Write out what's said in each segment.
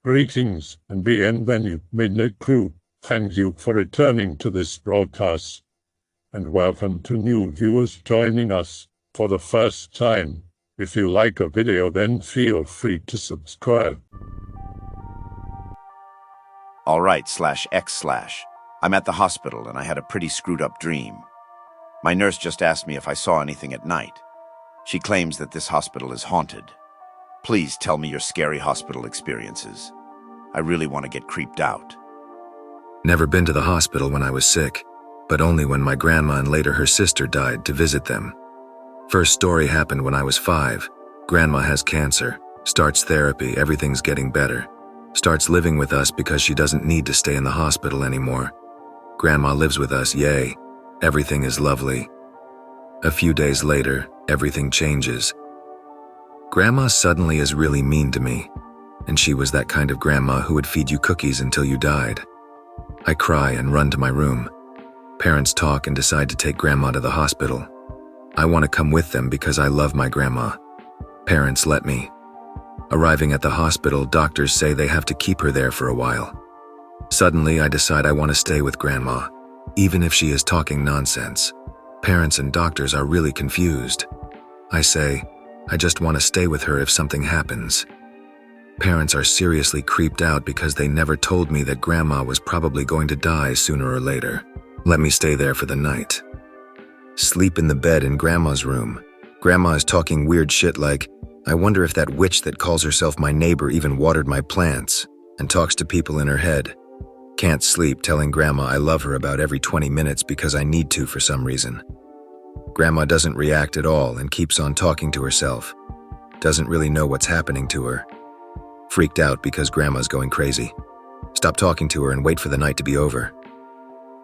Greetings and MITZU. Thank you for returning to this broadcast, and welcome to new viewers joining us for the first time. If you like a video, then feel free to subscribe. Alright/X/. I'm at the hospital and I had a pretty screwed up dream. My nurse just asked me if I saw anything at night. She claims that this hospital is haunted. Please tell me your scary hospital experiences. I really want to get creeped out. Never been to the hospital when I was sick, but only when my grandma and later her sister died to visit them. First story happened when I was 5. Grandma has cancer, starts therapy, everything's getting better. Starts living with us because she doesn't need to stay in the hospital anymore. Grandma lives with us, yay. Everything is lovely. A few days later, everything changes. Grandma suddenly is really mean to me, and she was that kind of grandma who would feed you cookies until you died. I cry and run to my room. Parents talk and decide to take grandma to the hospital. I want to come with them because I love my grandma. Parents let me. Arriving at the hospital, doctors say they have to keep her there for a while. Suddenly, I decide I want to stay with grandma, even if she is talking nonsense. Parents and doctors are really confused. I say, I just want to stay with her if something happens. Parents are seriously creeped out because they never told me that grandma was probably going to die sooner or later. Let me stay there for the night. Sleep in the bed in grandma's room. Grandma is talking weird shit like, I wonder if that witch that calls herself my neighbor even watered my plants, and talks to people in her head. Can't sleep telling grandma I love her about every 20 minutes because I need to for some reason. Grandma doesn't react at all and keeps on talking to herself. Doesn't really know what's happening to her. Freaked out because grandma's going crazy. Stop talking to her and wait for the night to be over.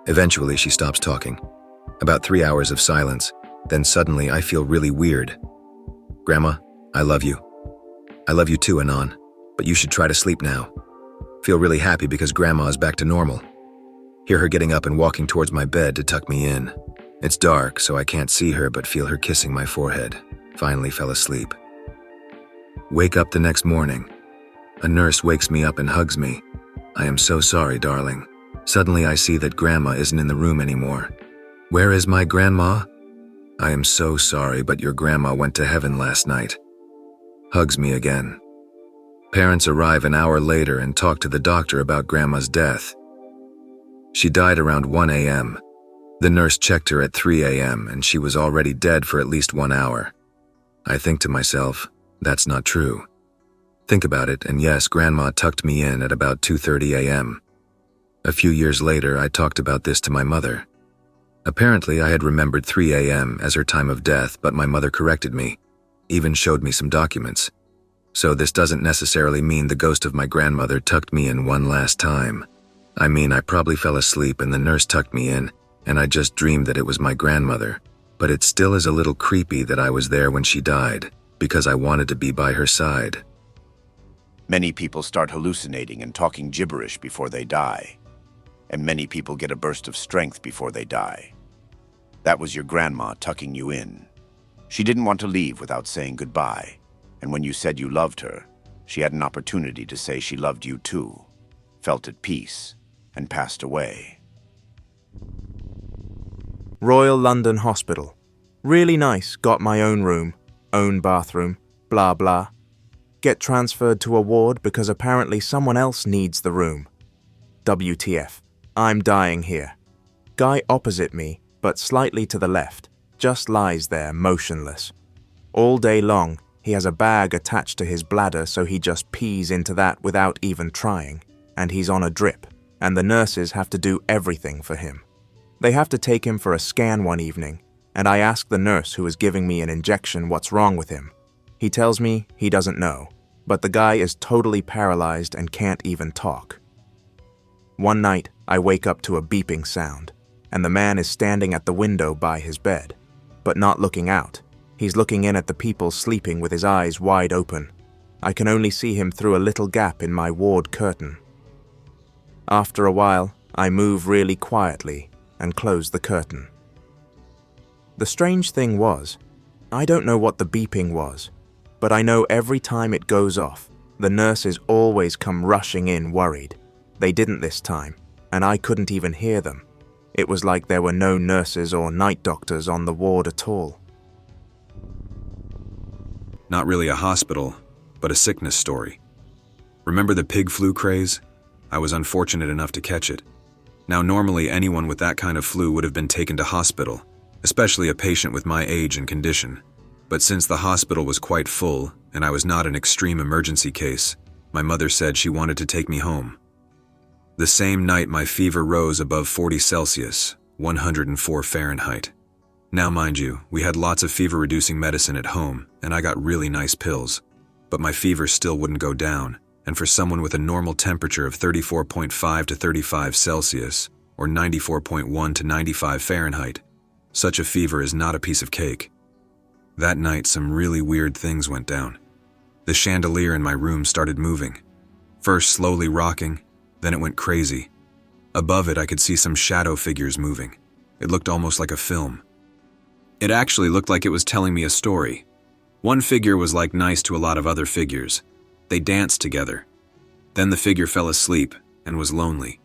Eventually she stops talking. About 3 hours of silence, then suddenly I feel really weird. Grandma, I love you. I love you too, Anon, but you should try to sleep now. Feel really happy because grandma is back to normal. Hear her getting up and walking towards my bed to tuck me in. It's dark, so I can't see her but feel her kissing my forehead. Finally fell asleep. Wake up the next morning. A nurse wakes me up and hugs me. I am so sorry, darling. Suddenly I see that grandma isn't in the room anymore. Where is my grandma? I am so sorry, but your grandma went to heaven last night. Hugs me again. Parents arrive an hour later and talk to the doctor about grandma's death. She died around 1 a.m. The nurse checked her at 3 a.m. and she was already dead for at least 1 hour. I think to myself, that's not true. Think about it, and yes, grandma tucked me in at about 2:30 a.m. A few years later, I talked about this to my mother. Apparently, I had remembered 3 a.m. as her time of death, but my mother corrected me, even showed me some documents. So this doesn't necessarily mean the ghost of my grandmother tucked me in one last time. I mean, I probably fell asleep and the nurse tucked me in, and I just dreamed that it was my grandmother. But it still is a little creepy that I was there when she died, because I wanted to be by her side. Many people start hallucinating and talking gibberish before they die. And many people get a burst of strength before they die. That was your grandma tucking you in. She didn't want to leave without saying goodbye. And when you said you loved her, she had an opportunity to say she loved you too, felt at peace, and passed away. Royal London Hospital. Really nice, got my own room, own bathroom, blah blah. Get transferred to a ward because apparently someone else needs the room. WTF, I'm dying here. Guy opposite me, but slightly to the left, just lies there motionless. All day long, he has a bag attached to his bladder so he just pees into that without even trying, and he's on a drip, and the nurses have to do everything for him. They have to take him for a scan one evening, and I ask the nurse who is giving me an injection what's wrong with him. He tells me he doesn't know, but the guy is totally paralyzed and can't even talk. One night, I wake up to a beeping sound, and the man is standing at the window by his bed, but not looking out. He's looking in at the people sleeping with his eyes wide open. I can only see him through a little gap in my ward curtain. After a while, I move really quietly and close the curtain. The strange thing was, I don't know what the beeping was, but I know every time it goes off, The nurses always come rushing in worried. They didn't this time, and I couldn't even hear them. It was like there were no nurses or night doctors on the ward at all. Not really a hospital, but a sickness story. Remember the pig flu craze? I was unfortunate enough to catch it. Now, normally anyone with that kind of flu would have been taken to hospital, especially a patient with my age and condition. But since the hospital was quite full, and I was not an extreme emergency case, my mother said she wanted to take me home. The same night my fever rose above 40 Celsius, 104 Fahrenheit. Now mind you, we had lots of fever-reducing medicine at home, and I got really nice pills. But my fever still wouldn't go down, and for someone with a normal temperature of 34.5 to 35 Celsius, or 94.1 to 95 Fahrenheit, such a fever is not a piece of cake. That night, some really weird things went down. The chandelier in my room started moving. First slowly rocking, then it went crazy. Above it, I could see some shadow figures moving. It looked almost like a film. It actually looked like it was telling me a story. One figure was like nice to a lot of other figures. They danced together. Then the figure fell asleep and was lonely.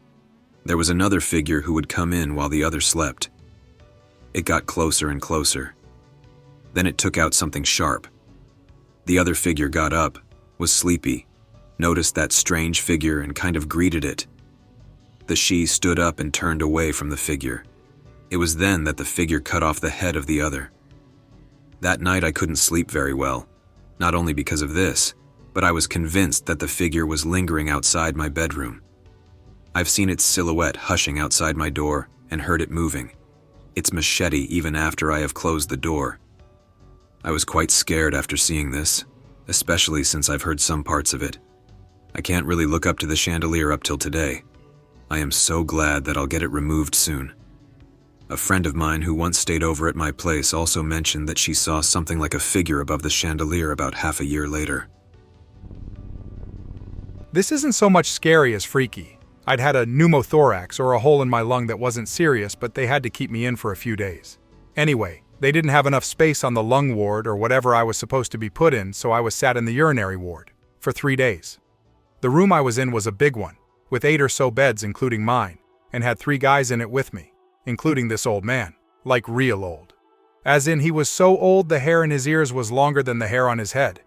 There was another figure who would come in while the other slept. It got closer and closer. Then it took out something sharp. The other figure got up, was sleepy, noticed that strange figure and kind of greeted it. The she stood up and turned away from the figure. It was then that the figure cut off the head of the other. That night I couldn't sleep very well, not only because of this, but I was convinced that the figure was lingering outside my bedroom. I've seen its silhouette hushing outside my door and heard it moving. Its machete even after I have closed the door. I was quite scared after seeing this, especially since I've heard some parts of it. I can't really look up to the chandelier up till today. I am so glad that I'll get it removed soon. A friend of mine who once stayed over at my place also mentioned that she saw something like a figure above the chandelier about half a year later. This isn't so much scary as freaky. I'd had a pneumothorax or a hole in my lung that wasn't serious, but they had to keep me in for a few days. Anyway, they didn't have enough space on the lung ward or whatever I was supposed to be put in, so I was sat in the urinary ward for 3 days. The room I was in was a big one, with 8 or so beds including mine, and had 3 guys in it with me, including this old man, like real old. As in, he was so old the hair in his ears was longer than the hair on his head.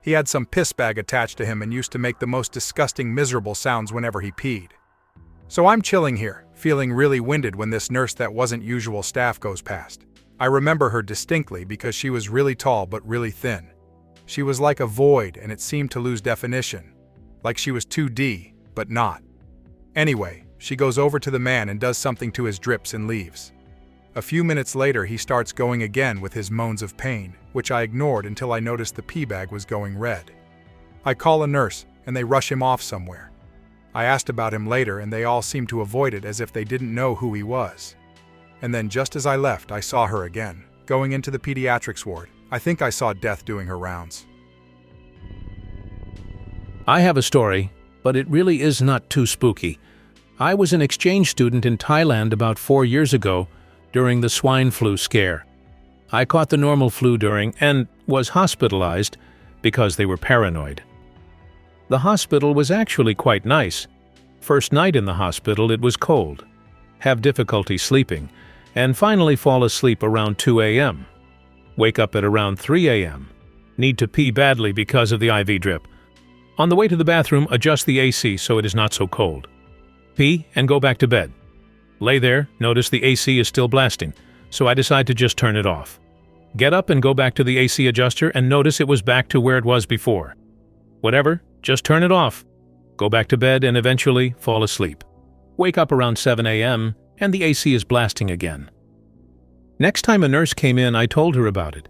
He had some piss bag attached to him and used to make the most disgusting, miserable sounds whenever he peed. So I'm chilling here, feeling really winded when this nurse that wasn't usual staff goes past. I remember her distinctly because she was really tall but really thin. She was like a void and it seemed to lose definition, like she was 2D, but not. Anyway, she goes over to the man and does something to his drips and leaves. A few minutes later, he starts going again with his moans of pain, which I ignored until I noticed the pee bag was going red. I call a nurse and they rush him off somewhere. I asked about him later and they all seemed to avoid it as if they didn't know who he was. And then just as I left, I saw her again, going into the pediatrics ward. I think I saw death doing her rounds. I have a story, but it really is not too spooky. I was an exchange student in Thailand about 4 years ago during the swine flu scare. I caught the normal flu during and was hospitalized because they were paranoid. The hospital was actually quite nice. First night in the hospital it was cold, have difficulty sleeping, and finally fall asleep around 2 a.m. Wake up at around 3 a.m. Need to pee badly because of the IV drip. On the way to the bathroom, adjust the AC so it is not so cold. Pee and go back to bed. Lay there, notice the AC is still blasting, so I decide to just turn it off. Get up and go back to the AC adjuster and notice it was back to where it was before. Whatever, just turn it off. Go back to bed and eventually fall asleep. Wake up around 7 a.m. and the AC is blasting again. Next time a nurse came in, I told her about it,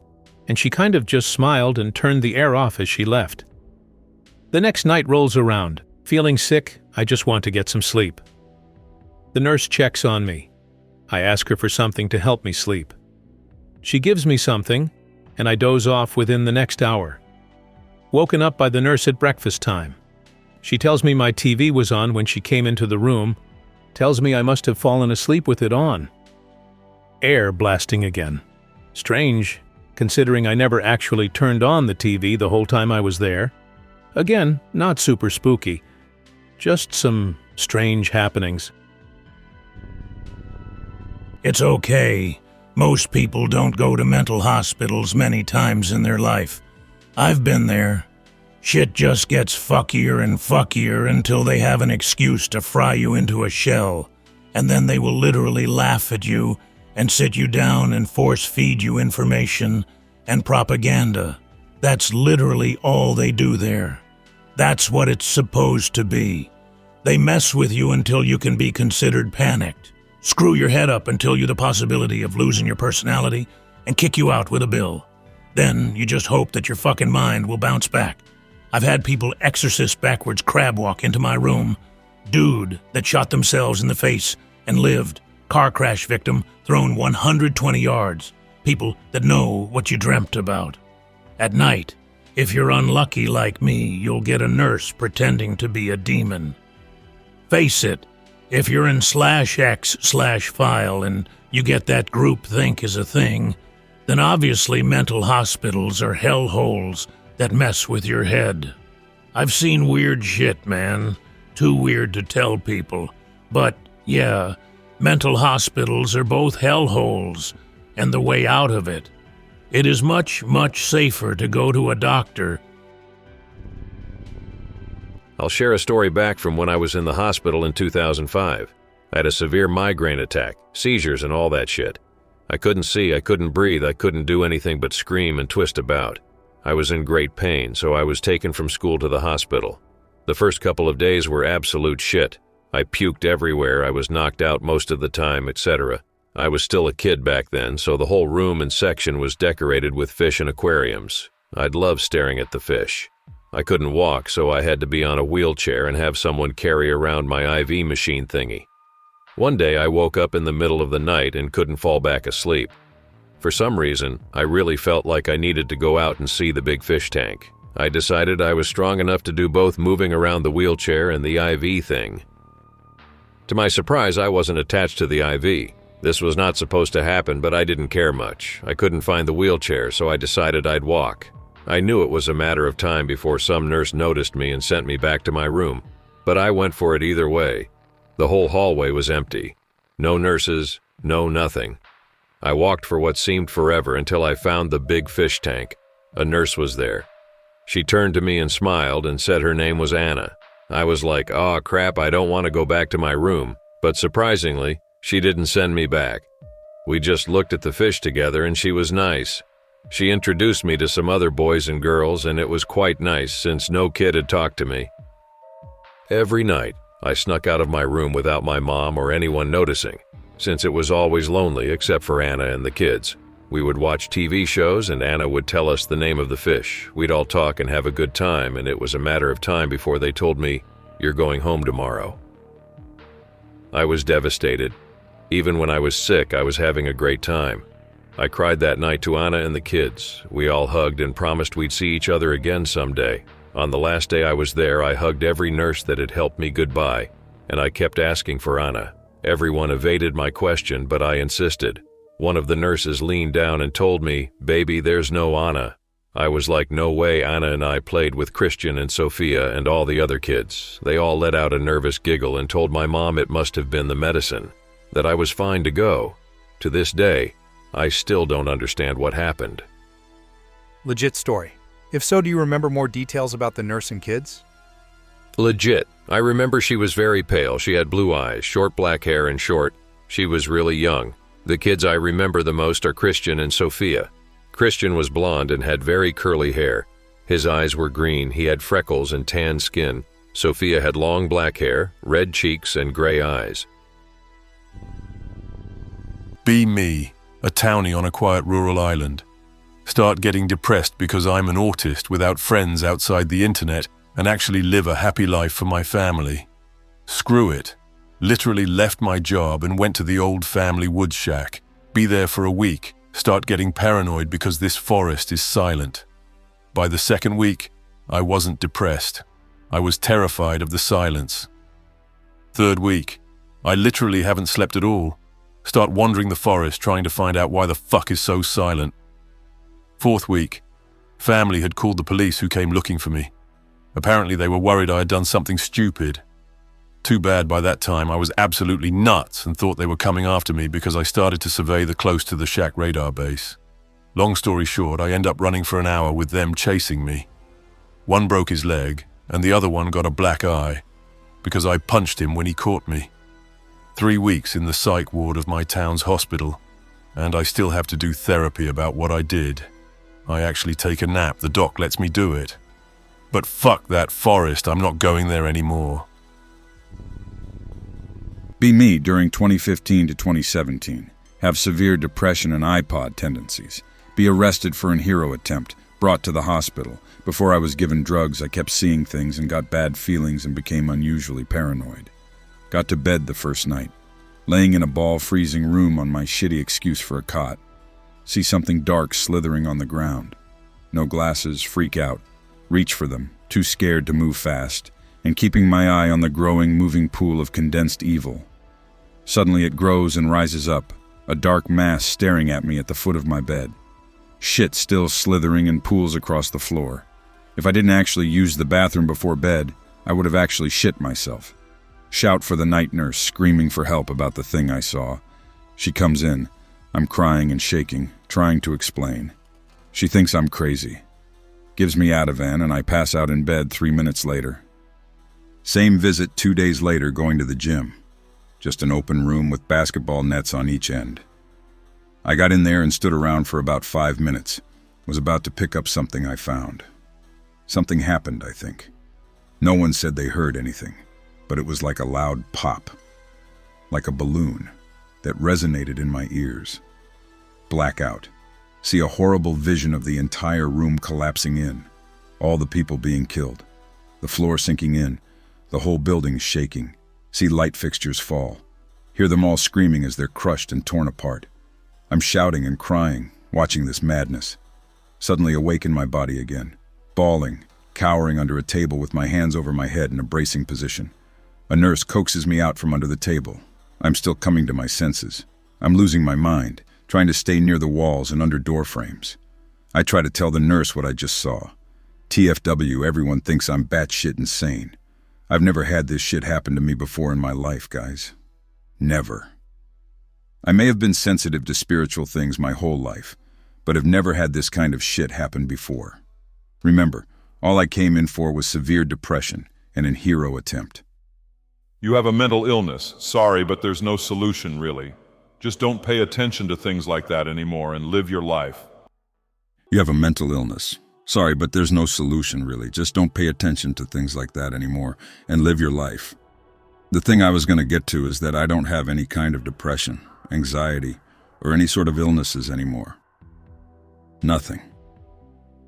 and she kind of just smiled and turned the air off as she left. The next night rolls around. Feeling sick, I just want to get some sleep. The nurse checks on me. I ask her for something to help me sleep. She gives me something, and I doze off within the next hour. Woken up by the nurse at breakfast time. She tells me my TV was on when she came into the room, tells me I must have fallen asleep with it on. Air blasting again. Strange, considering I never actually turned on the TV the whole time I was there. Again, not super spooky. Just some strange happenings. It's okay. Most people don't go to mental hospitals many times in their life. I've been there. Shit just gets fuckier and fuckier until they have an excuse to fry you into a shell, and then they will literally laugh at you and sit you down and force feed you information and propaganda. That's literally all they do there. That's what it's supposed to be. They mess with you until you can be considered panicked, screw your head up until you're the possibility of losing your personality, and kick you out with a bill. Then you just hope that your fucking mind will bounce back. I've had people exorcist backwards crab walk into my room. Dude that shot themselves in the face and lived. Car crash victim thrown 120 yards. People that know what you dreamt about. At night, if you're unlucky like me, you'll get a nurse pretending to be a demon. Face it, if you're in /X/file and you get that groupthink is a thing, then obviously mental hospitals are hellholes that mess with your head. I've seen weird shit, man. Too weird to tell people. But, yeah, mental hospitals are both hellholes, and the way out of it. It is much, much safer to go to a doctor. I'll share a story back from when I was in the hospital in 2005. I had a severe migraine attack, seizures and all that shit. I couldn't see, I couldn't breathe, I couldn't do anything but scream and twist about. I was in great pain, so I was taken from school to the hospital. The first couple of days were absolute shit. I puked everywhere, I was knocked out most of the time, etc. I was still a kid back then, so the whole room and section was decorated with fish and aquariums. I'd love staring at the fish. I couldn't walk, so I had to be on a wheelchair and have someone carry around my IV machine thingy. One day I woke up in the middle of the night and couldn't fall back asleep. For some reason, I really felt like I needed to go out and see the big fish tank. I decided I was strong enough to do both moving around the wheelchair and the IV thing. To my surprise, I wasn't attached to the IV. This was not supposed to happen, but I didn't care much. I couldn't find the wheelchair, so I decided I'd walk. I knew it was a matter of time before some nurse noticed me and sent me back to my room, but I went for it either way. The whole hallway was empty. No nurses, no nothing. I walked for what seemed forever until I found the big fish tank. A nurse was there. She turned to me and smiled and said her name was Anna. I was like, "Aw, crap, I don't want to go back to my room." But surprisingly, she didn't send me back. We just looked at the fish together and she was nice. She introduced me to some other boys and girls, and it was quite nice since no kid had talked to me. Every night, I snuck out of my room without my mom or anyone noticing, since it was always lonely except for Anna and the kids. We would watch TV shows and Anna would tell us the name of the fish. We'd all talk and have a good time, and it was a matter of time before they told me, "You're going home tomorrow." I was devastated. Even when I was sick, I was having a great time. I cried that night to Anna and the kids. We all hugged and promised we'd see each other again someday. On the last day I was there, I hugged every nurse that had helped me goodbye, and I kept asking for Anna. Everyone evaded my question, but I insisted. One of the nurses leaned down and told me, "Baby, there's no Anna." I was like, "No way." Anna and I played with Christian and Sophia and all the other kids. They all let out a nervous giggle and told my mom it must have been the medicine, that I was fine to go. To this day, I still don't understand what happened. Legit story. If so, do you remember more details about the nurse and kids? Legit. I remember she was very pale. She had blue eyes, short black hair, and short. She was really young. The kids I remember the most are Christian and Sophia. Christian was blonde and had very curly hair. His eyes were green, he had freckles and tan skin. Sophia had long black hair, red cheeks, and gray eyes. Be me, a townie on a quiet rural island. Start getting depressed because I'm an autist without friends outside the internet and actually live a happy life for my family. Screw it. Literally left my job and went to the old family wood shack. Be there for a week. Start getting paranoid because this forest is silent. By the second week, I wasn't depressed. I was terrified of the silence. Third week, I literally haven't slept at all. Start wandering the forest trying to find out why the fuck is so silent. Fourth week, family had called the police who came looking for me. Apparently they were worried I had done something stupid. Too bad by that time I was absolutely nuts and thought they were coming after me because I started to survey the close to the shack radar base. Long story short, I end up running for an hour with them chasing me. One broke his leg, and the other one got a black eye, because I punched him when he caught me. 3 weeks in the psych ward of my town's hospital, and I still have to do therapy about what I did. I actually take a nap, the doc lets me do it. But fuck that forest, I'm not going there anymore. Be me during 2015 to 2017. Have severe depression and iPod tendencies. Be arrested for an hero attempt, brought to the hospital. Before I was given drugs, I kept seeing things and got bad feelings and became unusually paranoid. Got to bed the first night. Laying in a ball-freezing room on my shitty excuse for a cot. See something dark slithering on the ground. No glasses, freak out. Reach for them, too scared to move fast, and keeping my eye on the growing, moving pool of condensed evil. Suddenly it grows and rises up, a dark mass staring at me at the foot of my bed. Shit still slithering in pools across the floor. If I didn't actually use the bathroom before bed, I would have actually shit myself. Shout for the night nurse, screaming for help about the thing I saw. She comes in. I'm crying and shaking, trying to explain. She thinks I'm crazy. Gives me Ativan and I pass out in bed 3 minutes later. Same visit 2 days later going to the gym. Just an open room with basketball nets on each end. I got in there and stood around for about 5 minutes. Was about to pick up something I found. Something happened, I think. No one said they heard anything, but it was like a loud pop. Like a balloon that resonated in my ears. Blackout. See a horrible vision of the entire room collapsing in. All the people being killed. The floor sinking in. The whole building shaking. See light fixtures fall. Hear them all screaming as they're crushed and torn apart. I'm shouting and crying, watching this madness. Suddenly awake in my body again. Bawling, cowering under a table with my hands over my head in a bracing position. A nurse coaxes me out from under the table. I'm still coming to my senses. I'm losing my mind, trying to stay near the walls and under door frames. I try to tell the nurse what I just saw. TFW, everyone thinks I'm batshit insane. I've never had this shit happen to me before in my life, guys. Never. I may have been sensitive to spiritual things my whole life, but have never had this kind of shit happen before. Remember, all I came in for was severe depression and an hero attempt. You have a mental illness. Sorry, but there's no solution, really. Just don't pay attention to things like that anymore and live your life. You have a mental illness. Sorry, but there's no solution, really. Just don't pay attention to things like that anymore and live your life. The thing I was going to get to is that I don't have any kind of depression, anxiety, or any sort of illnesses anymore. Nothing.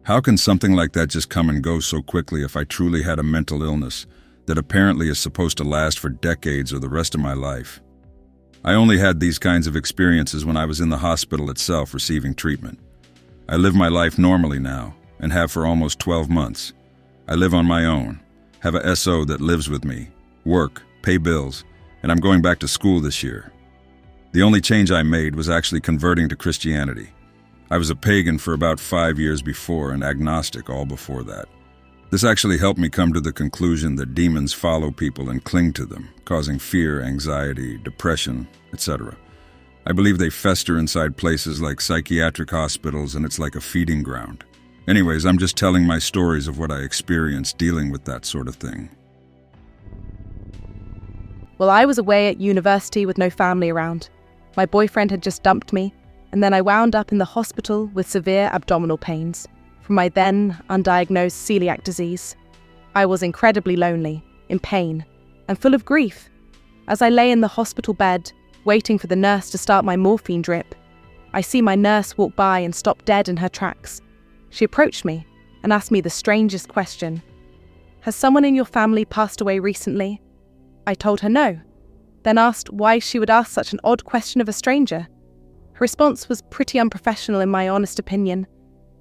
How can something like that just come and go so quickly if I truly had a mental illness that apparently is supposed to last for decades or the rest of my life? I only had these kinds of experiences when I was in the hospital itself receiving treatment. I live my life normally now, and have for almost 12 months. I live on my own, have a SO that lives with me, work, pay bills, and I'm going back to school this year. The only change I made was actually converting to Christianity. I was a pagan for about 5 years before and agnostic all before that. This actually helped me come to the conclusion that demons follow people and cling to them, causing fear, anxiety, depression, etc. I believe they fester inside places like psychiatric hospitals, and it's like a feeding ground. Anyways, I'm just telling my stories of what I experienced dealing with that sort of thing. Well, I was away at university with no family around. My boyfriend had just dumped me, and then I wound up in the hospital with severe abdominal pains from my then undiagnosed celiac disease. I was incredibly lonely, in pain, and full of grief. As I lay in the hospital bed, waiting for the nurse to start my morphine drip, I see my nurse walk by and stop dead in her tracks. She approached me and asked me the strangest question. "Has someone in your family passed away recently?" I told her no, then asked why she would ask such an odd question of a stranger. Her response was pretty unprofessional in my honest opinion.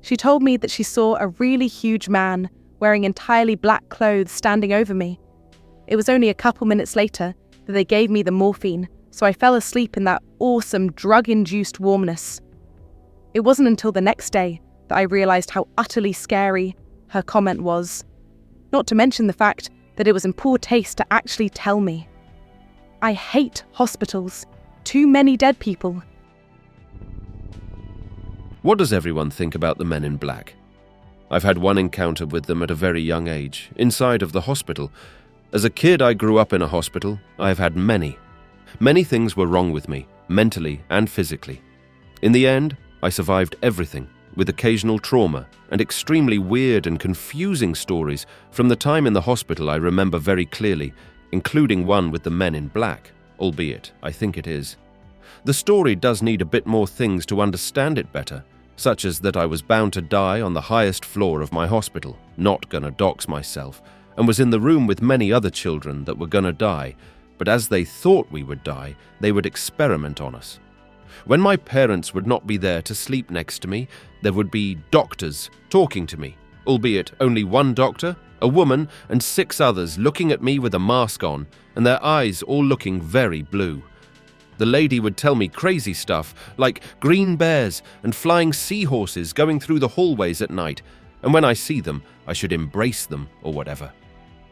She told me that she saw a really huge man wearing entirely black clothes standing over me. It was only a couple minutes later that they gave me the morphine, so I fell asleep in that awesome drug-induced warmness. It wasn't until the next day that I realized how utterly scary her comment was. not to mention the fact that it was in poor taste to actually tell me. I hate hospitals. Too many dead people. What does everyone think about the men in black? I've had one encounter with them at a very young age, inside of the hospital. As a kid, I grew up in a hospital. I have had many. Many things were wrong with me, mentally and physically. In the end, I survived everything, with occasional trauma and extremely weird and confusing stories from the time in the hospital I remember very clearly, including one with the men in black, albeit I think it is. The story does need a bit more things to understand it better, such as that I was bound to die on the highest floor of my hospital, not gonna dox myself, and was in the room with many other children that were gonna die, but as they thought we would die, they would experiment on us. When my parents would not be there to sleep next to me, there would be doctors talking to me, albeit only one doctor, a woman, and 6 others looking at me with a mask on, and their eyes all looking very blue. The lady would tell me crazy stuff, like green bears and flying seahorses going through the hallways at night, and when I see them, I should embrace them or whatever.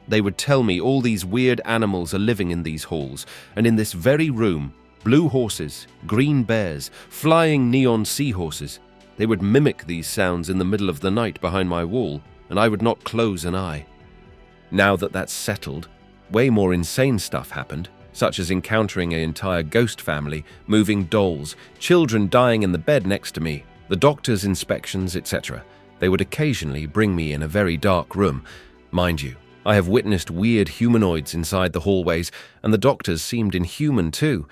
They would tell me all these weird animals are living in these halls, and in this very room, blue horses, green bears, flying neon seahorses. They would mimic these sounds in the middle of the night behind my wall, and I would not close an eye. Now that that's settled, way more insane stuff happened, such as encountering an entire ghost family, moving dolls, children dying in the bed next to me, the doctor's inspections, etc. They would occasionally bring me in a very dark room. Mind you, I have witnessed weird humanoids inside the hallways, and the doctors seemed inhuman too.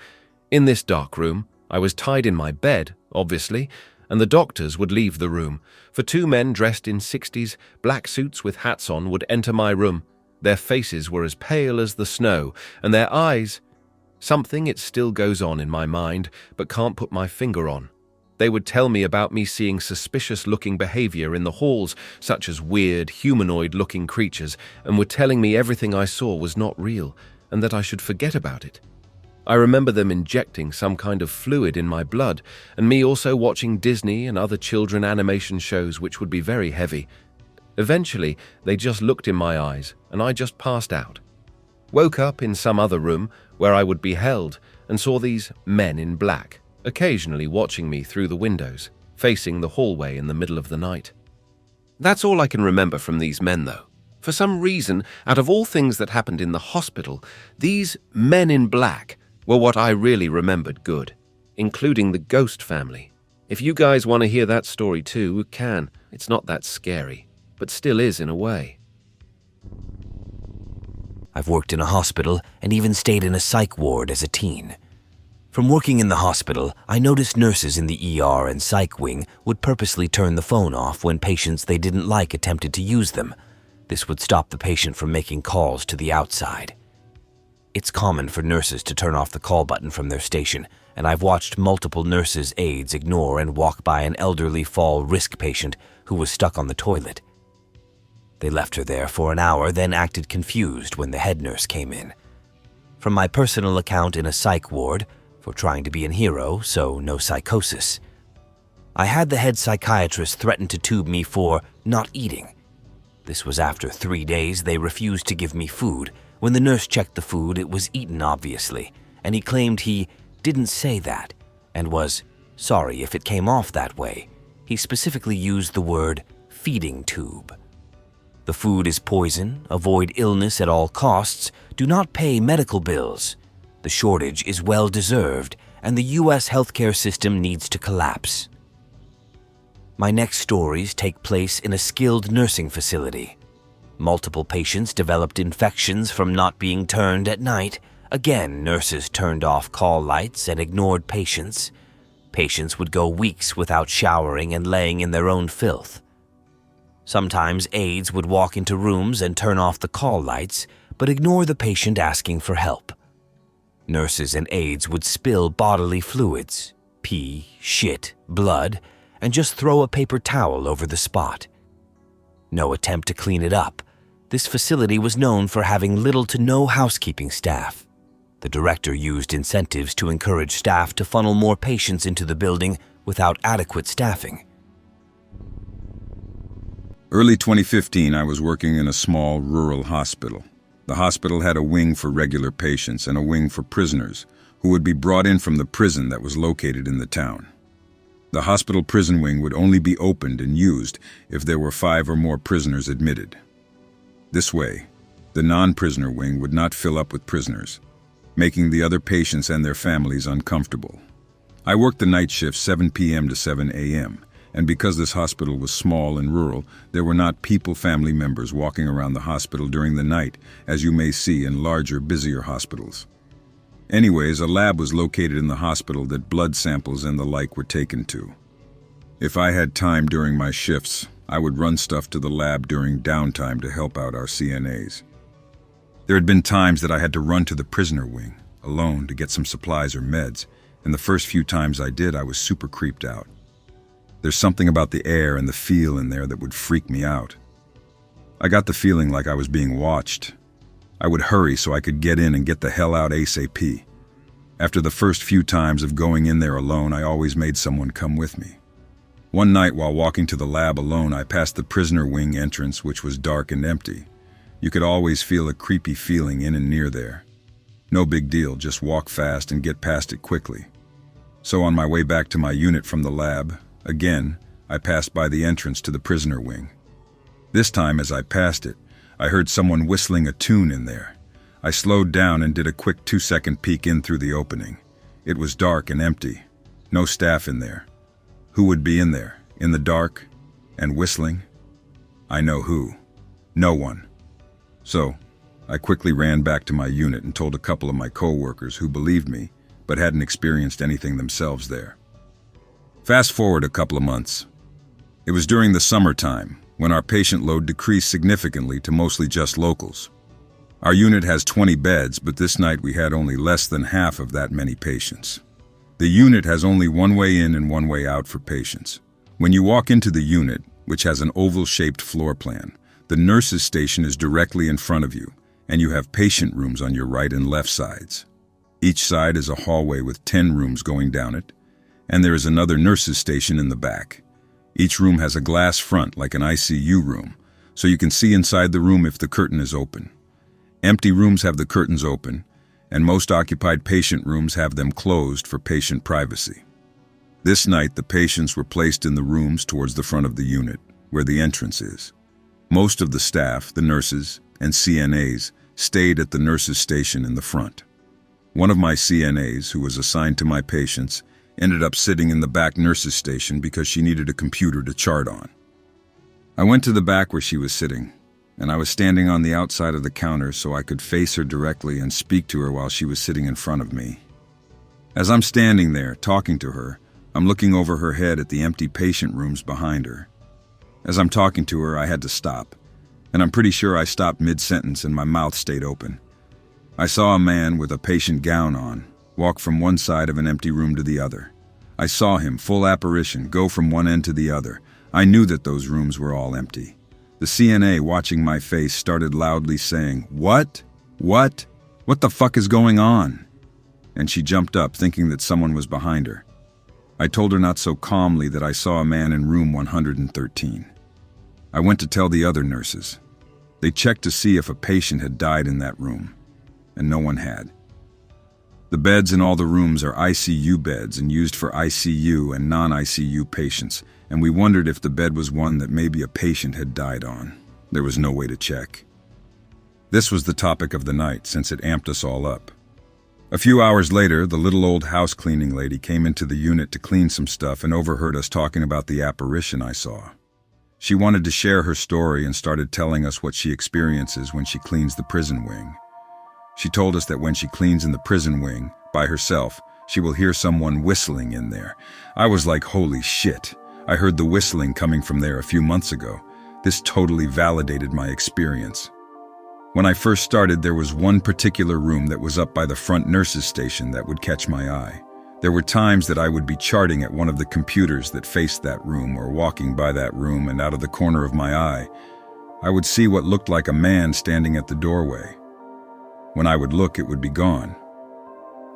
In this dark room, I was tied in my bed, obviously, and the doctors would leave the room, for 2 men dressed in 60s, black suits with hats on would enter my room. Their faces were as pale as the snow, and their eyes... Something it still goes on in my mind, but can't put my finger on. They would tell me about me seeing suspicious-looking behavior in the halls, such as weird, humanoid-looking creatures, and were telling me everything I saw was not real, and that I should forget about it. I remember them injecting some kind of fluid in my blood, and me also watching Disney and other children animation shows which would be very heavy. Eventually, they just looked in my eyes, and I just passed out. Woke up in some other room, where I would be held, and saw these men in black, occasionally watching me through the windows, facing the hallway in the middle of the night. That's all I can remember from these men, though. For some reason, out of all things that happened in the hospital, these men in black were what I really remembered good, including the ghost family. If you guys want to hear that story too, you can. It's not that scary, but still is in a way. I've worked in a hospital and even stayed in a psych ward as a teen. From working in the hospital, I noticed nurses in the ER and psych wing would purposely turn the phone off when patients they didn't like attempted to use them. This would stop the patient from making calls to the outside. It's common for nurses to turn off the call button from their station, and I've watched multiple nurses' aides ignore and walk by an elderly fall risk patient who was stuck on the toilet. They left her there for an hour, then acted confused when the head nurse came in. From my personal account in a psych ward, for trying to be a hero, so no psychosis, I had the head psychiatrist threaten to tube me for not eating. This was after 3 days they refused to give me food. When the nurse checked the food, it was eaten, obviously, and he claimed he didn't say that and was sorry if it came off that way. He specifically used the word feeding tube. The food is poison, avoid illness at all costs, do not pay medical bills. The shortage is well deserved, and the U.S. healthcare system needs to collapse. My next stories take place in a skilled nursing facility. Multiple patients developed infections from not being turned at night. Again, nurses turned off call lights and ignored patients. Patients would go weeks without showering and laying in their own filth. Sometimes aides would walk into rooms and turn off the call lights, but ignore the patient asking for help. Nurses and aides would spill bodily fluids, pee, shit, blood, and just throw a paper towel over the spot. No attempt to clean it up. This facility was known for having little to no housekeeping staff. The director used incentives to encourage staff to funnel more patients into the building without adequate staffing. Early 2015, I was working in a small rural hospital. The hospital had a wing for regular patients and a wing for prisoners who would be brought in from the prison that was located in the town. The hospital prison wing would only be opened and used if there were 5 or more prisoners admitted. This way, the non-prisoner wing would not fill up with prisoners, making the other patients and their families uncomfortable. I worked the night shift 7 p.m. to 7 a.m., and because this hospital was small and rural, there were not family members walking around the hospital during the night, as you may see in larger, busier hospitals. Anyways, a lab was located in the hospital that blood samples and the like were taken to. If I had time during my shifts, I would run stuff to the lab during downtime to help out our CNAs. There had been times that I had to run to the prisoner wing, alone, to get some supplies or meds, and the first few times I did, I was super creeped out. There's something about the air and the feel in there that would freak me out. I got the feeling like I was being watched. I would hurry so I could get in and get the hell out ASAP. After the first few times of going in there alone, I always made someone come with me. One night while walking to the lab alone, I passed the prisoner wing entrance, which was dark and empty. You could always feel a creepy feeling in and near there. No big deal, just walk fast and get past it quickly. So on my way back to my unit from the lab, again, I passed by the entrance to the prisoner wing. This time, as I passed it, I heard someone whistling a tune in there. I slowed down and did a quick 2-second peek in through the opening. It was dark and empty. No staff in there. Who would be in there, in the dark, and whistling? I know who. No one. So, I quickly ran back to my unit and told a couple of my co-workers who believed me, but hadn't experienced anything themselves there. Fast forward a couple of months. It was during the summertime, when our patient load decreased significantly to mostly just locals. Our unit has 20 beds, but this night we had only less than half of that many patients. The unit has only one way in and one way out for patients. When you walk into the unit, which has an oval-shaped floor plan, the nurse's station is directly in front of you, and you have patient rooms on your right and left sides. Each side is a hallway with 10 rooms going down it, and there is another nurse's station in the back. Each room has a glass front like an ICU room, so you can see inside the room if the curtain is open. Empty rooms have the curtains open, and most occupied patient rooms have them closed for patient privacy. This night, the patients were placed in the rooms towards the front of the unit, where the entrance is. Most of the staff, the nurses, and CNAs stayed at the nurses' station in the front. One of my CNAs, who was assigned to my patients, ended up sitting in the back nurses' station because she needed a computer to chart on. I went to the back where she was sitting, and I was standing on the outside of the counter so I could face her directly and speak to her while she was sitting in front of me. As I'm standing there, talking to her, I'm looking over her head at the empty patient rooms behind her. As I'm talking to her, I had to stop, and I'm pretty sure I stopped mid-sentence and my mouth stayed open. I saw a man with a patient gown on walk from one side of an empty room to the other. I saw him, full apparition, go from one end to the other. I knew that those rooms were all empty. The CNA, watching my face, started loudly saying, "What? What? What the fuck is going on?" And she jumped up, thinking that someone was behind her. I told her not so calmly that I saw a man in room 113. I went to tell the other nurses. They checked to see if a patient had died in that room, and no one had. The beds in all the rooms are ICU beds and used for ICU and non-ICU patients, and we wondered if the bed was one that maybe a patient had died on. There was no way to check. This was the topic of the night, since it amped us all up. A few hours later, the little old house cleaning lady came into the unit to clean some stuff and overheard us talking about the apparition I saw. She wanted to share her story and started telling us what she experiences when she cleans the prison wing. She told us that when she cleans in the prison wing, by herself, she will hear someone whistling in there. I was like, holy shit. I heard the whistling coming from there a few months ago. This totally validated my experience. When I first started, there was one particular room that was up by the front nurses' station that would catch my eye. There were times that I would be charting at one of the computers that faced that room or walking by that room, and out of the corner of my eye, I would see what looked like a man standing at the doorway. When I would look, it would be gone.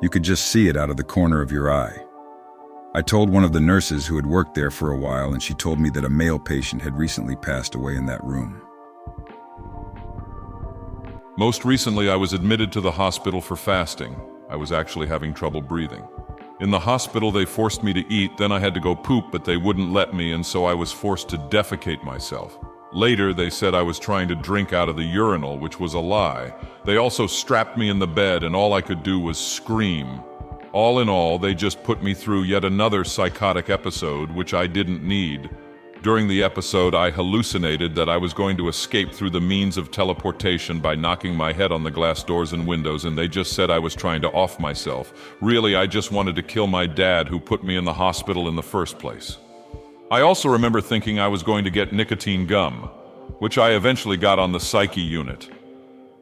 You could just see it out of the corner of your eye. I told one of the nurses who had worked there for a while, and she told me that a male patient had recently passed away in that room. Most recently, I was admitted to the hospital for fasting. I was actually having trouble breathing. In the hospital, they forced me to eat, then I had to go poop, but they wouldn't let me, and so I was forced to defecate myself. Later, they said I was trying to drink out of the urinal, which was a lie. They also strapped me in the bed, and all I could do was scream. All in all, they just put me through yet another psychotic episode, which I didn't need. During the episode, I hallucinated that I was going to escape through the means of teleportation by knocking my head on the glass doors and windows, and they just said I was trying to off myself. Really, I just wanted to kill my dad, who put me in the hospital in the first place. I also remember thinking I was going to get nicotine gum, which I eventually got on the psyche unit.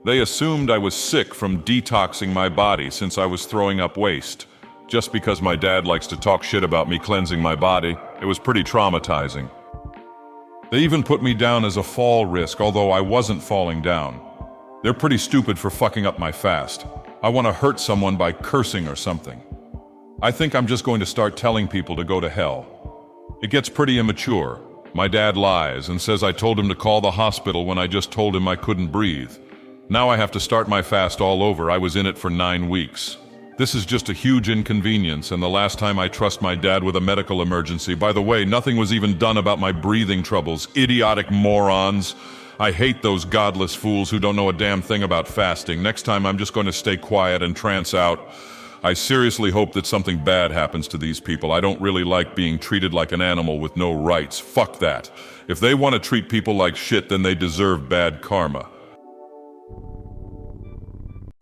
They assumed I was sick from detoxing my body since I was throwing up waste. Just because my dad likes to talk shit about me cleansing my body, it was pretty traumatizing. They even put me down as a fall risk, although I wasn't falling down. They're pretty stupid for fucking up my fast. I want to hurt someone by cursing or something. I think I'm just going to start telling people to go to hell. It gets pretty immature. My dad lies and says I told him to call the hospital when I just told him I couldn't breathe. Now I have to start my fast all over. I was in it for 9 weeks. This is just a huge inconvenience, and the last time I trust my dad with a medical emergency. By the way, nothing was even done about my breathing troubles. Idiotic morons. I hate those godless fools who don't know a damn thing about fasting. Next time I'm just going to stay quiet and trance out. I seriously hope that something bad happens to these people. I don't really like being treated like an animal with no rights. Fuck that. If they want to treat people like shit, then they deserve bad karma.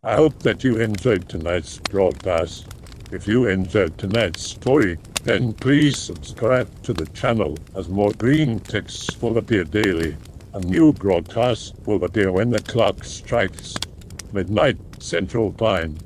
I hope that you enjoyed tonight's broadcast. If you enjoyed tonight's story, then please subscribe to the channel, as more Greentext will appear daily. A new broadcast will appear when the clock strikes midnight Central Time.